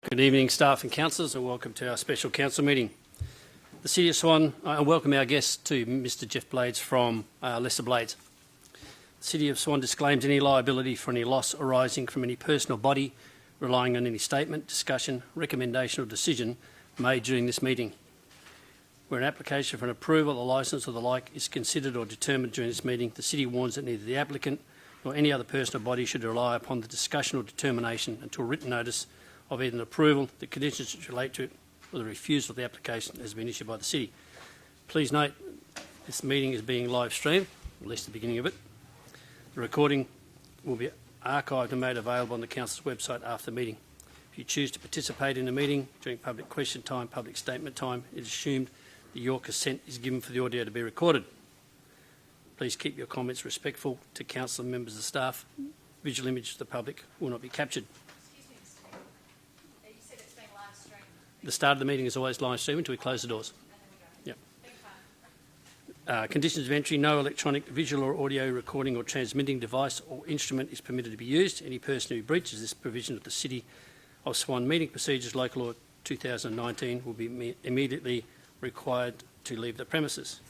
Good evening, staff and councillors, and welcome to our special council meeting. The City of Swan, I welcome our guest to Mr Jeff Blades from Lesser Blades. The City of Swan disclaims any liability for any loss arising from any person or body relying on any statement, discussion, recommendation or decision made during this meeting. Where an application for an approval, a licence or the like is considered or determined during this meeting, the City warns that neither the applicant nor any other person or body should rely upon the discussion or determination until written notice of either an approval, the conditions which relate to it, or the refusal of the application has been issued by the City. Please note this meeting is being live streamed, at least the beginning of it. The recording will be archived and made available on the Council's website after the meeting. If you choose to participate in the meeting during public question time, public statement time, it is assumed that your consent is given for the audio to be recorded. Please keep your comments respectful to Council and members of staff. Visual images of the public will not be captured. The start of the meeting is always live streamed until we close the doors. Yep. Conditions of entry: no electronic, visual or audio recording or transmitting device or instrument is permitted to be used. Any person who breaches this provision of the City of Swan meeting procedures, Local Law 2019, will be immediately required to leave the premises.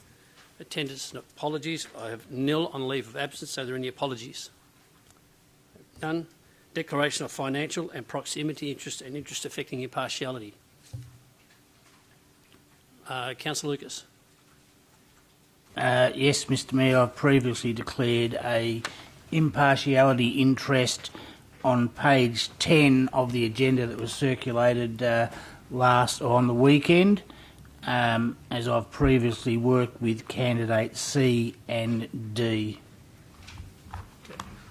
Attendance and apologies. I have nil on leave of absence. Are there any apologies? None. Declaration of financial and proximity interest and interest affecting impartiality. Councillor Lucas. Yes, Mr Mayor, I've previously declared a impartiality interest on page 10 of the agenda that was circulated on the weekend, as I've previously worked with candidate C and D.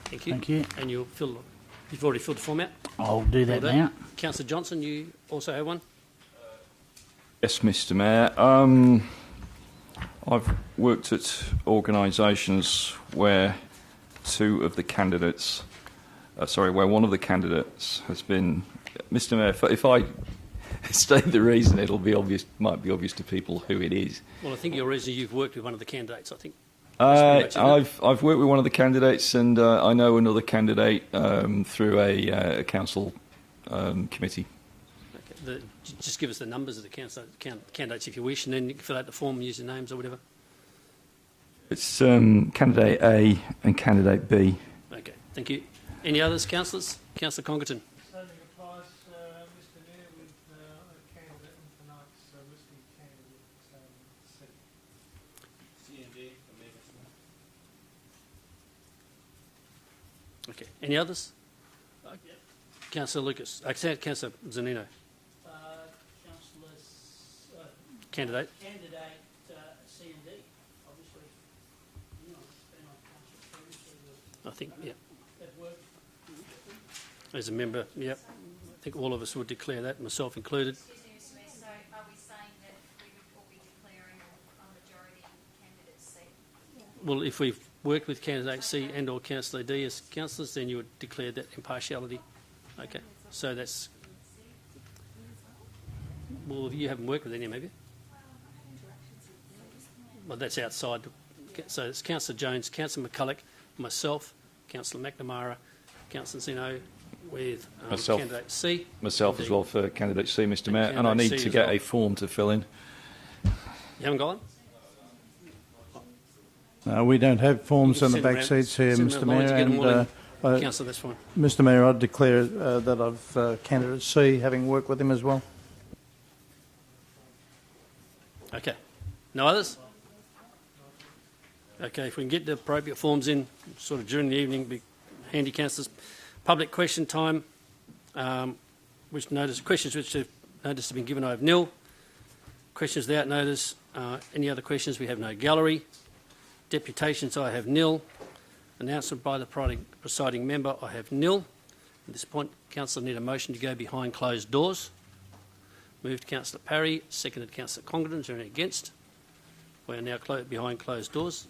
Thank you. Thank you. And you've already filled the form out? I'll do that now. Councillor Johnson, you also have one? Yes, Mr Mayor. I've worked at organisations where one of the candidates has been... Mr Mayor, if I state the reason, might be obvious to people who it is. Well, I think your reason you've worked with one of the candidates, I think. I've worked with one of the candidates, and I know another candidate through a council committee. Okay. Just give us the numbers of the candidates if you wish, and then you can fill out the form and use the names or whatever. It's candidate A and candidate B. Okay, thank you. Any others, councillors? Councillor Congerton. Same applies, Mr Mayor, with a candidate in tonight's listing candidate C. C&D for Okay. Any others? Yep. Councillor Lucas. Councillor Zanino. Candidate C and D, obviously. You know, it's been on council previously. I think, yeah. That worked. As a member, yep. I think all of us would declare that, myself included. Excuse me, Mr Mayor, so are we saying that we would all be declaring a majority candidate C? Well, if we've worked with candidate C and or Councillor D as councillors, then you would declare that impartiality. Okay, so that's... Well, you haven't worked with any, maybe? Well, that's outside. So it's Councillor Jones, Councillor McCulloch, myself, Councillor McNamara, Councillor Zeno with candidate C. Myself as well for candidate C, Mr Mayor, and I need to get a form to fill in. You haven't got one? No, we don't have forms on the back seats here, Mr Mayor. And Councillor, that's fine. Mr Mayor, I'd declare that I've candidate C, having worked with him as well. Okay. No others? Okay, if we can get the appropriate forms in sort of during the evening, be handy, councillors. Public question time, questions which have notice have been given, I have nil. Questions without notice, any other questions? We have no gallery. Deputations, I have nil. Announcement by the presiding member, I have nil. At this point, councillor need a motion to go behind closed doors. Moved Councillor Parry, seconded Councillor Congerton. Is there any against? We are now behind closed doors.